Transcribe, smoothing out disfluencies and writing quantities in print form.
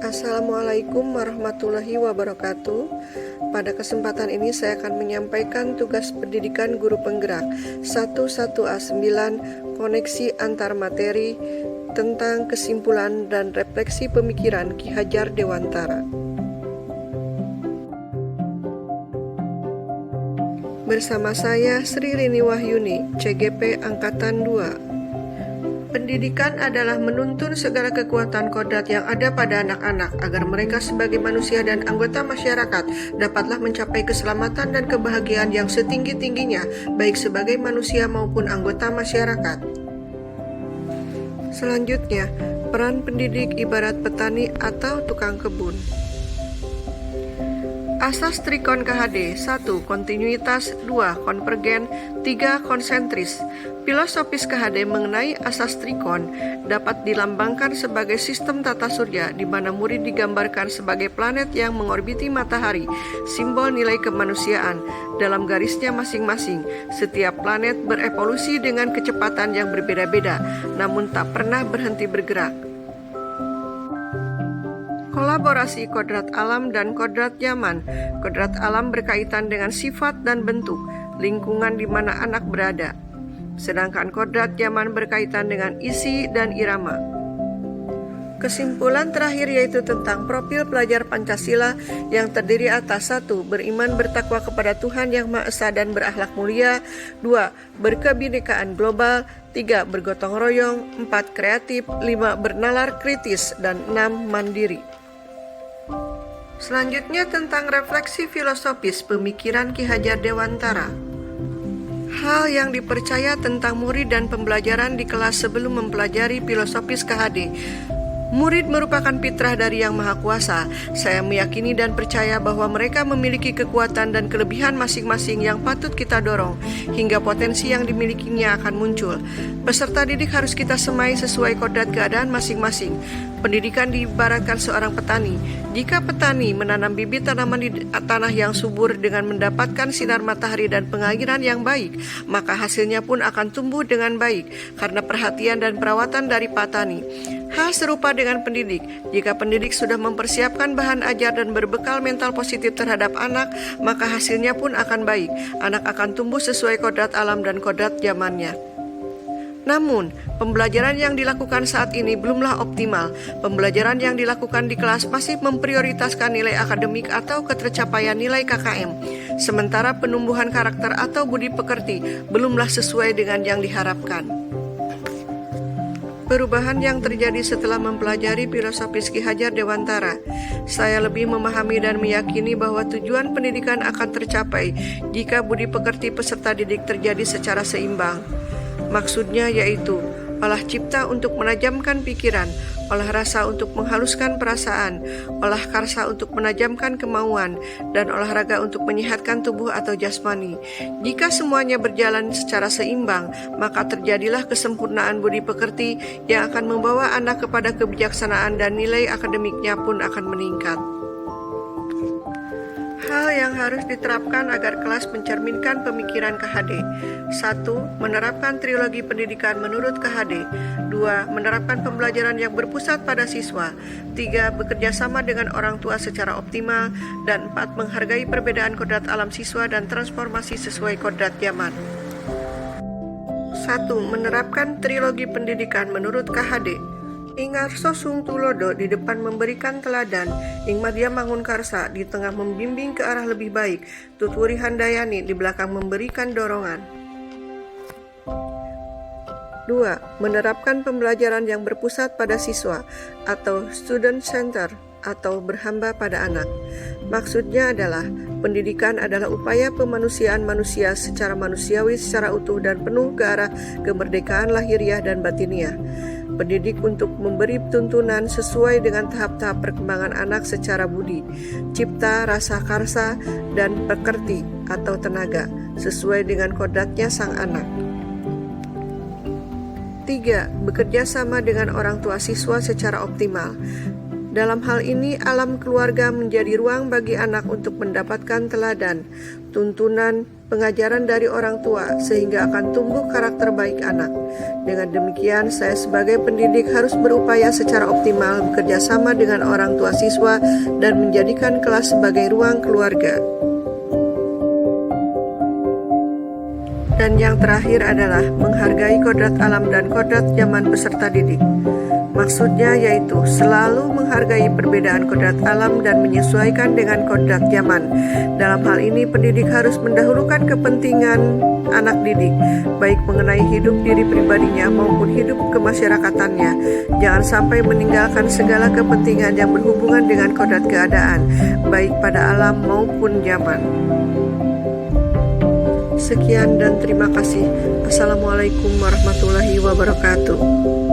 Assalamualaikum warahmatullahi wabarakatuh. Pada kesempatan ini saya akan menyampaikan tugas pendidikan guru penggerak 11A9 koneksi antar materi tentang kesimpulan dan refleksi pemikiran Ki Hajar Dewantara. Bersama saya Sri Rini Wahyuni, CGP Angkatan 2. Pendidikan adalah menuntun segala kekuatan kodrat yang ada pada anak-anak agar mereka sebagai manusia dan anggota masyarakat dapatlah mencapai keselamatan dan kebahagiaan yang setinggi-tingginya, baik sebagai manusia maupun anggota masyarakat. Selanjutnya, peran pendidik ibarat petani atau tukang kebun. Asas Trikon KHD 1. Kontinuitas 2. Konvergen 3. Konsentris. Filosofis KHD mengenai asas Trikon dapat dilambangkan sebagai sistem tata surya di mana murid digambarkan sebagai planet yang mengorbiti matahari, simbol nilai kemanusiaan. Dalam garisnya masing-masing, setiap planet berevolusi dengan kecepatan yang berbeda-beda, namun tak pernah berhenti bergerak. Kolaborasi kodrat alam dan kodrat zaman. Kodrat alam berkaitan dengan sifat dan bentuk, lingkungan di mana anak berada. Sedangkan kodrat zaman berkaitan dengan isi dan irama. Kesimpulan terakhir yaitu tentang profil pelajar Pancasila yang terdiri atas 1. Beriman bertakwa kepada Tuhan Yang Maha Esa dan berakhlak mulia. 2. Berkebinekaan global. 3. Bergotong royong. 4. Kreatif. 5. Bernalar kritis. Dan 6. Mandiri. Selanjutnya tentang refleksi filosofis pemikiran Ki Hajar Dewantara. Hal yang dipercaya tentang murid dan pembelajaran di kelas sebelum mempelajari filosofis KHD. Murid merupakan fitrah dari Yang Maha Kuasa. Saya meyakini dan percaya bahwa mereka memiliki kekuatan dan kelebihan masing-masing yang patut kita dorong, hingga potensi yang dimilikinya akan muncul. Peserta didik harus kita semai sesuai kodrat keadaan masing-masing. Pendidikan diibaratkan seorang petani. Jika petani menanam bibit tanaman di tanah yang subur dengan mendapatkan sinar matahari dan pengairan yang baik, maka hasilnya pun akan tumbuh dengan baik karena perhatian dan perawatan dari petani. Hal serupa dengan pendidik. Jika pendidik sudah mempersiapkan bahan ajar dan berbekal mental positif terhadap anak, maka hasilnya pun akan baik. Anak akan tumbuh sesuai kodrat alam dan kodrat zamannya. Namun, pembelajaran yang dilakukan saat ini belumlah optimal. Pembelajaran yang dilakukan di kelas masih memprioritaskan nilai akademik atau ketercapaian nilai KKM. Sementara penumbuhan karakter atau budi pekerti belumlah sesuai dengan yang diharapkan. Perubahan yang terjadi setelah mempelajari filosofis Ki Hajar Dewantara. Saya lebih memahami dan meyakini bahwa tujuan pendidikan akan tercapai jika budi pekerti peserta didik terjadi secara seimbang. Maksudnya yaitu olah cipta untuk menajamkan pikiran, olah rasa untuk menghaluskan perasaan, olah karsa untuk menajamkan kemauan, dan olahraga untuk menyehatkan tubuh atau jasmani. Jika semuanya berjalan secara seimbang, maka terjadilah kesempurnaan budi pekerti yang akan membawa anak kepada kebijaksanaan dan nilai akademiknya pun akan meningkat. Hal yang harus diterapkan agar kelas mencerminkan pemikiran KHD. 1. Menerapkan trilogi pendidikan menurut KHD. 2. Menerapkan pembelajaran yang berpusat pada siswa. 3. Bekerja sama dengan orang tua secara optimal. Dan 4. Menghargai perbedaan kodrat alam siswa dan transformasi sesuai kodrat zaman. 1. Menerapkan trilogi pendidikan menurut KHD. Ingarso Sung Tulodo di depan memberikan teladan, Ing Madya Mangunkarsa di tengah membimbing ke arah lebih baik, Tutwuri Handayani di belakang memberikan dorongan. 2. Menerapkan pembelajaran yang berpusat pada siswa atau student center atau berhamba pada anak. Maksudnya adalah pendidikan adalah upaya pemanusiaan manusia secara manusiawi, secara utuh dan penuh ke arah kemerdekaan lahiriah dan batiniah. Pendidik untuk memberi tuntunan sesuai dengan tahap-tahap perkembangan anak secara budi, cipta, rasa karsa, dan pekerti atau tenaga sesuai dengan kodratnya sang anak. 3. Bekerja sama dengan orang tua siswa secara optimal. Dalam hal ini, alam keluarga menjadi ruang bagi anak untuk mendapatkan teladan, tuntunan, pengajaran dari orang tua, sehingga akan tumbuh karakter baik anak. Dengan demikian, saya sebagai pendidik harus berupaya secara optimal bekerja sama dengan orang tua siswa dan menjadikan kelas sebagai ruang keluarga. Dan yang terakhir adalah menghargai kodrat alam dan kodrat zaman peserta didik. Maksudnya yaitu selalu menghargai perbedaan kodrat alam dan menyesuaikan dengan kodrat zaman. Dalam hal ini, pendidik harus mendahulukan kepentingan anak didik, baik mengenai hidup diri pribadinya maupun hidup kemasyarakatannya. Jangan sampai meninggalkan segala kepentingan yang berhubungan dengan kodrat keadaan, baik pada alam maupun zaman. Sekian dan terima kasih. Assalamualaikum warahmatullahi wabarakatuh.